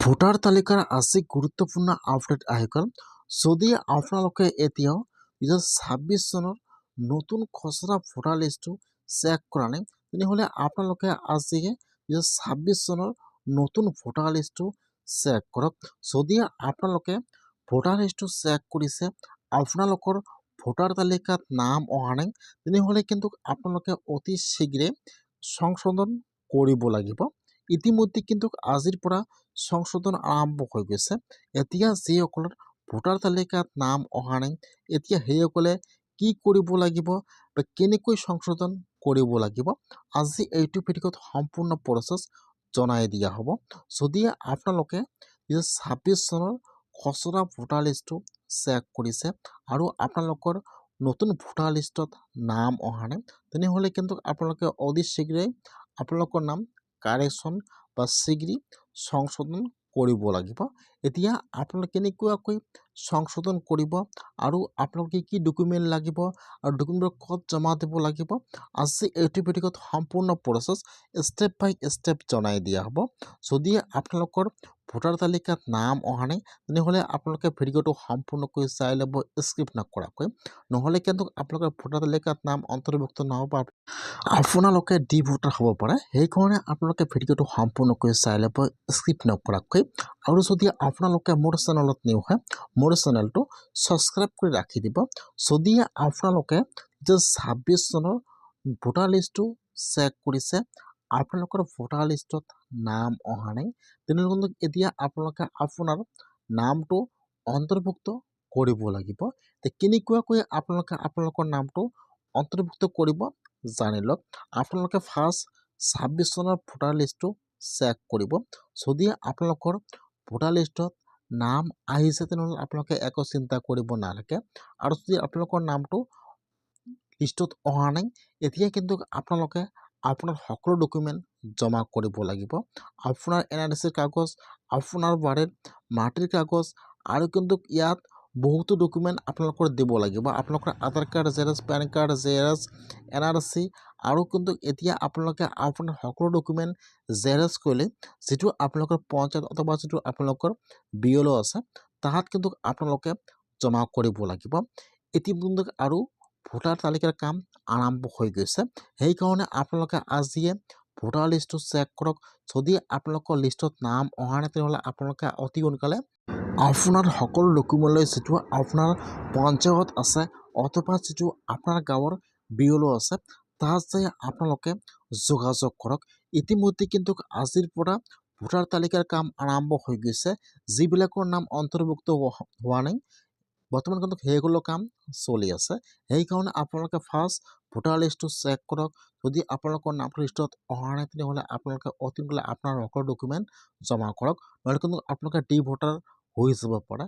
Voter তালিকাৰ আজি গুৰুত্বপূৰ্ণ আপডেট আহি গ'ল। যদি আপোনালোকে এতিয়াও 2026 চনৰ নতুন খচৰা ভোটাৰ লিষ্টটো চেক কৰা নাই, তেনেহ'লে আপোনালোকে আজিয়ে 2026 চনৰ নতুন ভোটাৰ লিষ্টটো চেক কৰক। যদি আপোনালোকে ভোটাৰ লিষ্টটো চেক কৰিছে, আপোনালোকৰ ভোটাৰ তালিকাত নাম অহা নাই, তেনেহ'লে কিন্তু আপোনালোকে অতি শীঘ্ৰে সংশোধন কৰিব লাগিব। ইতিমধ্যে কিন্তু আজিৰ পৰা সংশোধন আৰম্ভ হৈ গৈছে। এতিয়া যিসকলৰ ভোটাৰ তালিকাত নাম অহা নাই, এতিয়া সেইসকলে কি কৰিব লাগিব বা কেনেকৈ সংশোধন কৰিব লাগিব, আজি এইটো ভিডিঅ'ত সম্পূৰ্ণ প্ৰচেছ জনাই দিয়া হ'ব। যদি আপোনালোকে 2026 চনৰ খচৰা ভোটাৰ লিষ্টটো চেক কৰিছে আৰু আপোনালোকৰ নতুন ভোটাৰ লিষ্টত নাম অহা নাই, তেনেহ'লে কিন্তু আপোনালোকে অতি শীঘ্ৰে আপোনালোকৰ নাম কাৰেকশ্যন বা শীঘ্ৰে সংশোধন কৰিব লাগিব। এতিয়া আপোনালোকে কেনেকুৱাকৈ সংশোধন কৰিব আৰু আপোনালোকে কি ডকুমেণ্ট লাগিব আৰু ডকুমেণ্টবোৰ ক'ত জমা দিব লাগিব, আজি এইটো ভিডিঅ'ত সম্পূৰ্ণ প্ৰচেছ ষ্টেপ বাই ষ্টেপ জনাই দিয়া হ'ব। যদি আপোনালোকৰ ভোটাৰ তালিকাত নাম অহা নাই, তেনেহ'লে আপোনালোকে ভিডিঅ'টো সম্পূৰ্ণকৈ চাই ল'ব স্কিপ নকৰাকৈ, নহ'লে কিন্তু আপোনালোকৰ ভোটাৰ তালিকাত নাম অন্তৰ্ভুক্ত নহ'ব, আপোনালোকে ডি ভোটাৰ হ'ব পাৰে। সেইকাৰণে আপোনালোকে ভিডিঅ'টো সম্পূৰ্ণকৈ চাই ল'ব স্কিপ নকৰাকৈ। আৰু যদি আপোনালোকে মোৰ চেনেলত নিউ হয়, মোৰ চেনেলটো ছাবস্ক্ৰাইব কৰি ৰাখি দিব। যদি আপোনালোকে 2026 চনৰ ভোটাৰ লিষ্টটো চেক কৰিছে, আপোনালোকৰ ভোটাৰ লিষ্টত নাম অহা নাই, তেনেহ'লে এতিয়া আপোনালোকে আপোনাৰ নামটো অন্তৰ্ভুক্ত কৰিব লাগিব। কেনেকুৱাকৈ আপোনালোকে আপোনালোকৰ নামটো অন্তৰ্ভুক্ত কৰিব জানি লওক। আপোনালোকে ফাৰ্ষ্ট 26 চনৰ ভোটাৰ লিষ্টটো চেক কৰিব। যদি আপোনালোকৰ ভোটাৰ লিষ্টত নাম আহিছে, তেনেহ'লে আপোনালোকে একো চিন্তা কৰিব নালাগে। আৰু যদি আপোনালোকৰ নামটো লিষ্টত অহা নাই, এতিয়া কিন্তু আপোনালোকে আপোনাৰ সকলো ডকুমেণ্ট জমা কৰিব লাগিব। আপোনাৰ NRC কাগজ, আপোনাৰ বাৰীৰ মাটিৰ কাগজ, আৰু কিন্তু ইয়াত বহুতো ডকুমেণ্ট আপোনালোকৰ দিব লাগিব। আপোনালোকৰ Aadhaar card xerox, pan card xerox, NRC, আৰু কিন্তু এতিয়া আপোনালোকে আপোনাৰ সকলো ডকুমেণ্ট জেৰক্স কৰিলে, যিটো আপোনালোকৰ পঞ্চায়ত অথবা যিটো আপোনালোকৰ BLO আছে, তাত কিন্তু আপোনালোকে জমা কৰিব লাগিব। ইতিমধ্যে আৰু ভোটাৰ তালিকাৰ কাম আৰম্ভ হৈ গৈছে। সেইকাৰণে আপোনালোকে আজিয়ে ভোটাৰ লিষ্টটো চেক কৰক। যদি আপোনালোকৰ লিষ্টত নাম অহা নাই, তেনেহ'লে আপোনালোকে অতি সোনকালে আপোনাৰ সকলো ডকুমেণ্ট লৈ যিটো আপোনাৰ পঞ্চায়ত আছে অথবা যিটো আপোনাৰ গাঁৱৰ BLO আছে, তাত যাই আপোনালোকে যোগাযোগ কৰক। ইতিমধ্যে কিন্তু আজিৰ পৰা ভোটাৰ তালিকাৰ কাম আৰম্ভ হৈ গৈছে। যিবিলাকৰ নাম অন্তৰ্ভুক্ত হোৱা নাই, বৰ্তমান কিন্তু সেইগুলো কাম চলি আছে। সেইকাৰণে আপোনালোকে ফাৰ্ষ্ট ভোটাৰ লিষ্টটো চেক কৰক। যদি আপোনালোকৰ নামটো লিষ্টত অহা নাই, তেনেহ'লে আপোনালোকে অতি সোনকালে আপোনাৰ সকলো ডকুমেণ্ট জমা কৰক, নহ'লে কিন্তু আপোনালোকে ডি ভোটাৰ হৈ যাব পাৰে।